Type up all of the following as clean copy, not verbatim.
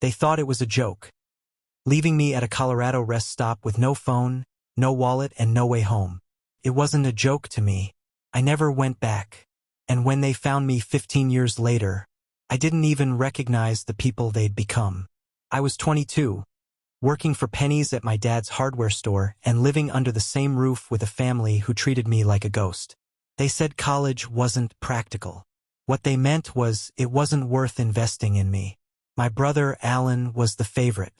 They thought it was a joke, leaving me at a Colorado rest stop with no phone, no wallet, and no way home. It wasn't a joke to me. I never went back. And when they found me 15 years later, I didn't even recognize the people they'd become. I was 22, working for pennies at my dad's hardware store and living under the same roof with a family who treated me like a ghost. They said college wasn't practical. What they meant was it wasn't worth investing in me. My brother, Alan, was the favorite.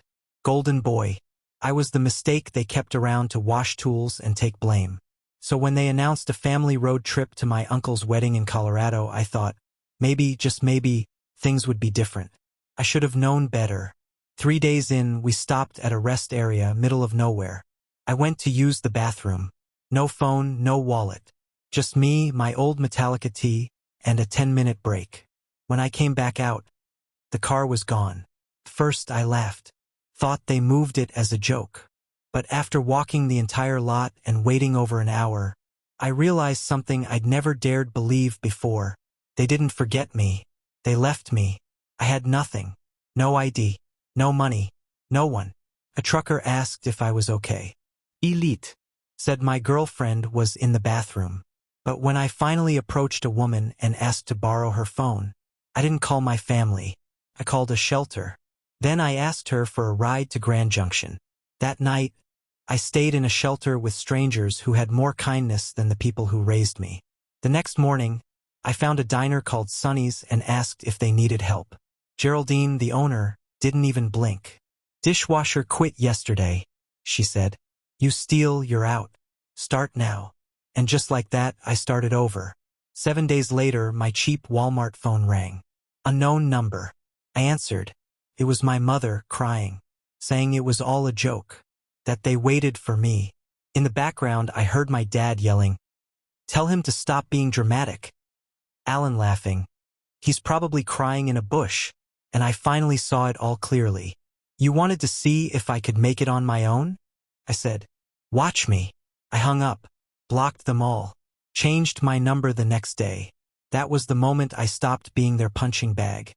Golden boy. I was the mistake they kept around to wash tools and take blame. So when they announced a family road trip to my uncle's wedding in Colorado, I thought, maybe, just maybe, things would be different. I should have known better. 3 days in, we stopped at a rest area, middle of nowhere. I went to use the bathroom. No phone, no wallet. Just me, my old Metallica tee, and a 10-minute break. When I came back out, the car was gone. First I laughed. Thought they moved it as a joke. But after walking the entire lot and waiting over an hour, I realized something I'd never dared believe before. They didn't forget me. They left me. I had nothing. No ID. No money. No one. A trucker asked if I was okay. Elite. Said my girlfriend was in the bathroom. But when I finally approached a woman and asked to borrow her phone, I didn't call my family. I called a shelter. Then I asked her for a ride to Grand Junction. That night, I stayed in a shelter with strangers who had more kindness than the people who raised me. The next morning, I found a diner called Sonny's and asked if they needed help. Geraldine, the owner, didn't even blink. "Dishwasher quit yesterday," she said. "You steal, you're out. Start now." And just like that, I started over. 7 days later, my cheap Walmart phone rang. Unknown number. I answered. It was my mother, crying, saying it was all a joke, that they waited for me. In the background, I heard my dad yelling, "Tell him to stop being dramatic." Alan laughing. "He's probably crying in a bush." And I finally saw it all clearly. "You wanted to see if I could make it on my own?" I said. "Watch me." I hung up, blocked them all, changed my number the next day. That was the moment I stopped being their punching bag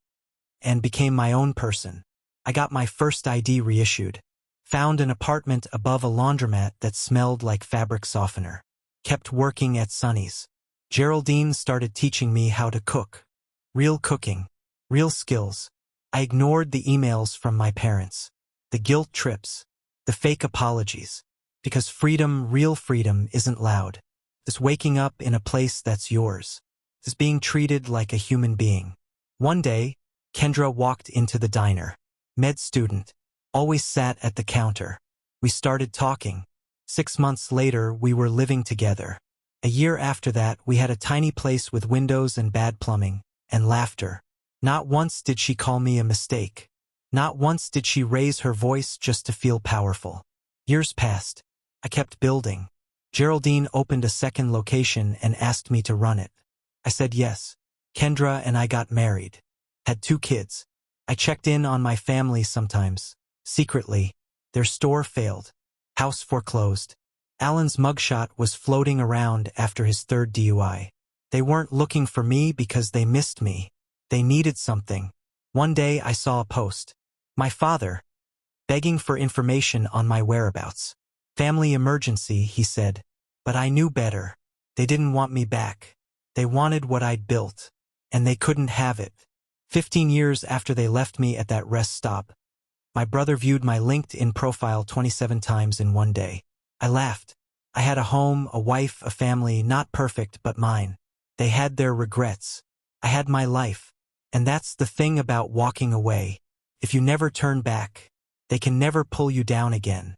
and became my own person. I got my first ID reissued, found an apartment above a laundromat that smelled like fabric softener, kept working at Sonny's. Geraldine started teaching me how to cook. Real cooking, real skills. I ignored the emails from my parents, the guilt trips, the fake apologies, because freedom, real freedom, isn't loud. It's waking up in a place that's yours. It's being treated like a human being. One day, Kendra walked into the diner. Med student, always sat at the counter. We started talking. 6 months later, we were living together. A year after that, we had a tiny place with windows and bad plumbing, and laughter. Not once did she call me a mistake. Not once did she raise her voice just to feel powerful. Years passed. I kept building. Geraldine opened a second location and asked me to run it. I said yes. Kendra and I got married. Had 2 kids. I checked in on my family sometimes. Secretly. Their store failed. House foreclosed. Alan's mugshot was floating around after his 3rd DUI. They weren't looking for me because they missed me. They needed something. One day I saw a post. My father, begging for information on my whereabouts. Family emergency, he said. But I knew better. They didn't want me back. They wanted what I'd built. And they couldn't have it. 15 years after they left me at that rest stop, my brother viewed my LinkedIn profile 27 times in one day. I laughed. I had a home, a wife, a family, not perfect, but mine. They had their regrets. I had my life. And that's the thing about walking away. If you never turn back, they can never pull you down again.